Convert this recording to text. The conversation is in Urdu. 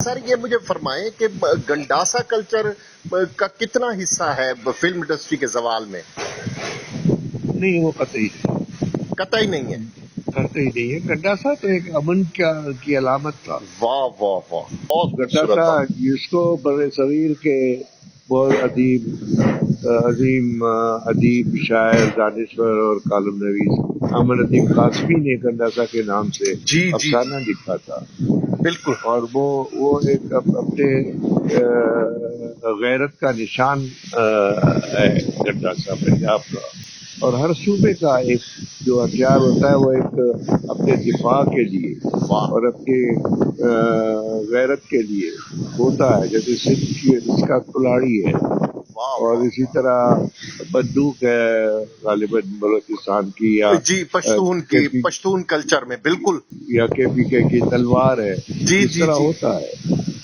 سر یہ مجھے فرمائیں کہ گنڈاسا کلچر کا کتنا حصہ ہے فلم انڈسٹری کے زوال میں؟ نہیں، وہ قطعی نہیں، قطعی نہیں ہے. قطعی نہیں ہے. گڈاسا تو ایک امن کی علامت تھا. واہ واہ واہ، بہت خوبصورت گڈاسا بات. جس کو بر صغیر کے بہت عظیم ادیب، شاعر، دانشور اور کالم نویس احمد لطیف قاسمی نے گنڈاسا کے نام سے جی جی افسانہ لکھا تھا. بالکل. اور وہ ایک اپنے غیرت کا نشان ہے گنڈاسا پنجاب کا. اور ہر صوبے کا ایک جو ہتھیار ہوتا ہے وہ ایک اپنے دفاع کے لیے اور اپنی غیرت کے لیے ہوتا ہے. جیسے سندھ کی اس کا کلاڑی ہے، اور اسی طرح بندوق ہے غالباً بلوچستان کی، یا جی پشتون کلچر میں بالکل. یا کے پی کے کی تلوار ہے. جی اس جی طرح جی ہوتا ہے.